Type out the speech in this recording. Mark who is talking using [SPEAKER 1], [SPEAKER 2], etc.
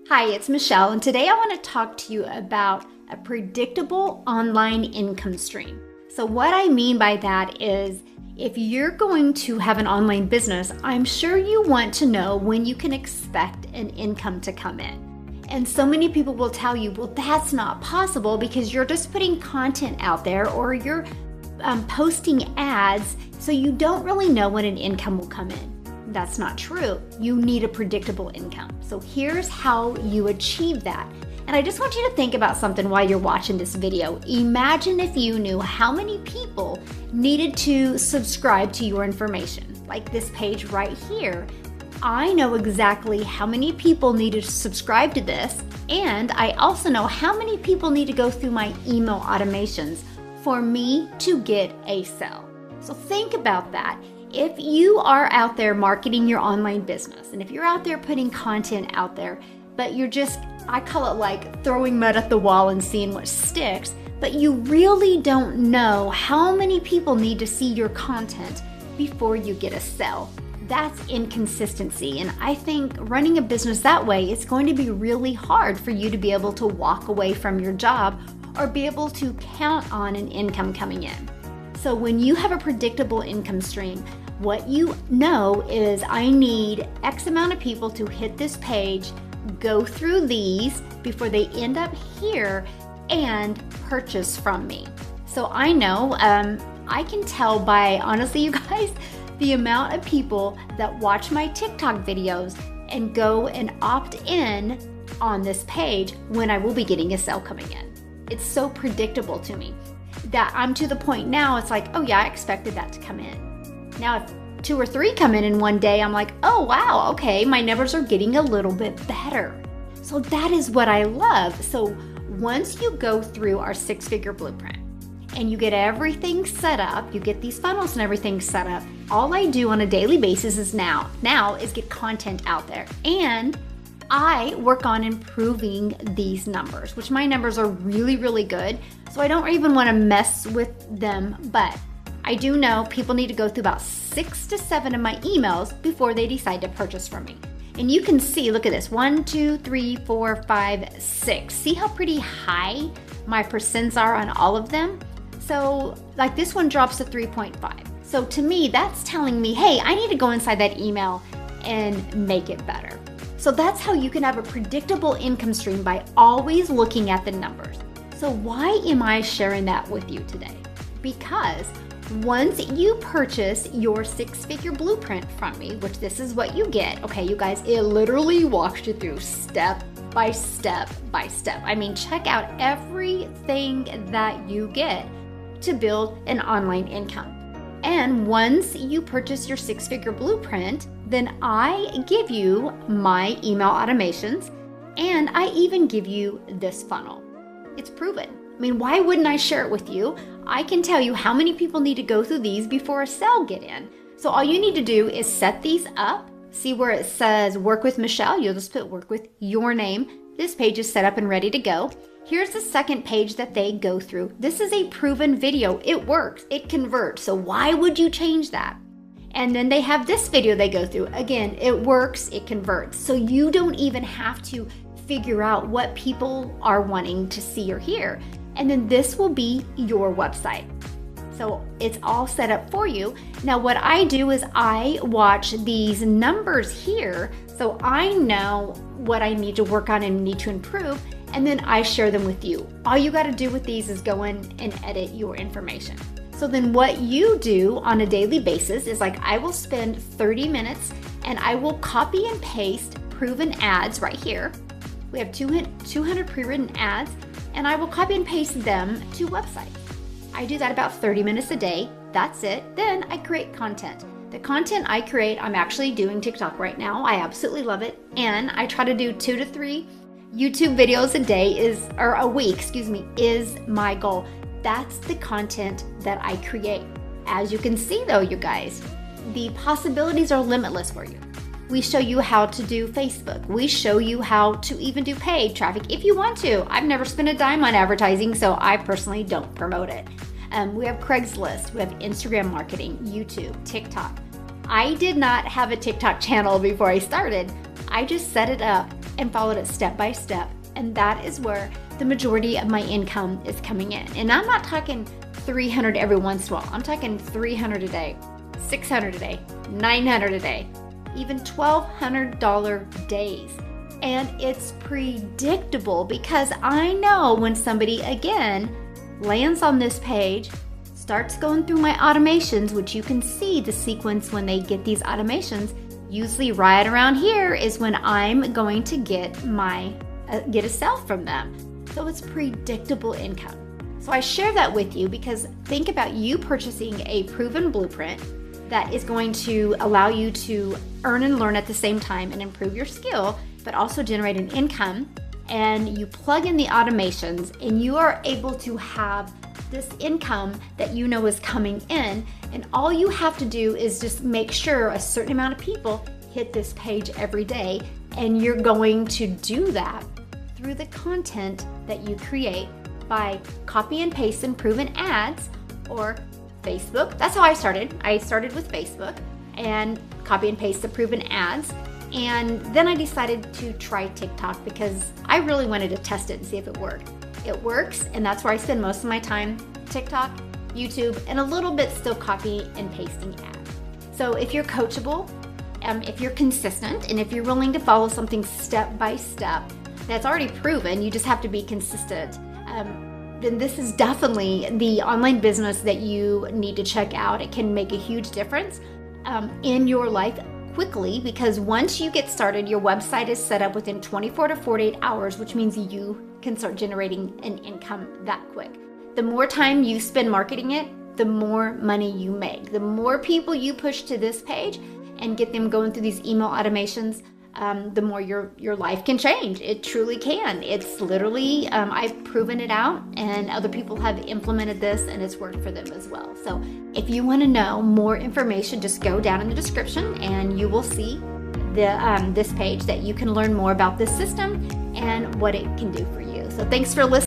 [SPEAKER 1] Hi, it's Michelle, and today I want to talk to you about a predictable online income stream. So what I mean by that is, if you're going to have an online business, I'm sure you want to know when you can expect an income to come in. And so many people will tell you, well, that's not possible because you're just putting content out there or you're posting ads, so you don't really know when an income will come in. That's not true. You need a predictable income. So here's how you achieve that. And I just want you to think about something while you're watching this video. Imagine if you knew how many people needed to subscribe to your information, like this page right here. I know exactly how many people need to subscribe to this, and I also know how many people need to go through my email automations for me to get a sale. So think about that. If you are out there marketing your online business, and if you're out there putting content out there, but you're just, I call it like throwing mud at the wall and seeing what sticks, but you really don't know how many people need to see your content before you get a sale. That's inconsistency. And I think running a business that way, it's going to be really hard for you to be able to walk away from your job or be able to count on an income coming in. So when you have a predictable income stream, what you know is I need X amount of people to hit this page, go through these before they end up here and purchase from me. So I know, I can tell by, honestly, you guys, the amount of people that watch my TikTok videos and go and opt in on this page when I will be getting a sale coming in. It's so predictable to me that I'm to the point now, it's like, oh yeah, I expected that to come in. Now, if 2 or 3 come in one day, I'm like, oh wow, okay, my numbers are getting a little bit better. So that is what I love. So once you go through our 6-figure blueprint and you get everything set up, you get these funnels and everything set up, all I do on a daily basis is now is get content out there. And I work on improving these numbers, which my numbers are really, really good. So I don't even want to mess with them, but I do know people need to go through about 6 to 7 of my emails before they decide to purchase from me. And you can see, look at this, 1, 2, 3, 4, 5, 6. See how pretty high my percents are on all of them? So like this one drops to 3.5. So to me, that's telling me, hey, I need to go inside that email and make it better. So that's how you can have a predictable income stream, by always looking at the numbers. So why am I sharing that with you today? Because once you purchase your 6-figure blueprint from me, which this is what you get, okay, you guys, it literally walks you through step by step by step. I mean, check out everything that you get to build an online income. And once you purchase your 6-figure blueprint, then I give you my email automations, and I even give you this funnel. It's proven. I mean, why wouldn't I share it with you? I can tell you how many people need to go through these before a sale get in. So all you need to do is set these up. See where it says work with Michelle? You'll just put work with your name. This page is set up and ready to go. Here's the second page that they go through. This is a proven video. It works. It converts. So why would you change that? And then they have this video they go through. Again, it works. It converts. So you don't even have to figure out what people are wanting to see or hear. And then this will be your website. So it's all set up for you. Now what I do is I watch these numbers here, so I know what I need to work on and need to improve, and then I share them with you. All you got to do with these is go in and edit your information. So then what you do on a daily basis is, like, I will spend 30 minutes and I will copy and paste proven ads right here. We have 200 pre-written ads, and I will copy and paste them to websites. I do that about 30 minutes a day. That's it. Then I create content. The content I create, I'm actually doing TikTok right now. I absolutely love it. And I try to do 2 to 3 YouTube videos a day or a week, is my goal. That's the content that I create. As you can see though, you guys, the possibilities are limitless for you. We show you how to do Facebook. We show you how to even do paid traffic if you want to. I've never spent a dime on advertising, so I personally don't promote it. We have Craigslist, we have Instagram marketing, YouTube, TikTok. I did not have a TikTok channel before I started. I just set it up and followed it step by step. And that is where the majority of my income is coming in. And I'm not talking 300 every once in a while. I'm talking 300 a day, 600 a day, 900 a day, even $1,200 days. And it's predictable because I know when somebody, again, lands on this page, starts going through my automations, which you can see the sequence when they get these automations. Usually right around here is when I'm going to get a sale from them. So it's predictable income. So I share that with you because think about you purchasing a proven blueprint that is going to allow you to earn and learn at the same time and improve your skill, but also generate an income. And you plug in the automations and you are able to have this income that you know is coming in, and all you have to do is just make sure a certain amount of people hit this page every day, and you're going to do that through the content that you create by copy and paste and proven ads or Facebook. That's how I started. I started with Facebook and copy and paste the proven ads. And then I decided to try TikTok because I really wanted to test it and see if it worked. It works, and that's where I spend most of my time, TikTok, YouTube, and a little bit still copy and pasting ads. So if you're coachable, if you're consistent, and if you're willing to follow something step by step that's already proven, you just have to be consistent, then this is definitely the online business that you need to check out. It can make a huge difference in your life quickly, because once you get started, your website is set up within 24 to 48 hours, which means you can start generating an income that quick. The more time you spend marketing it, the more money you make. The more people you push to this page and get them going through these email automations, the more your life can change. It truly can. It's literally, I've proven it out, and other people have implemented this and it's worked for them as well. So if you want to know more information, just go down in the description and you will see this page that you can learn more about this system and what it can do for you. So thanks for listening.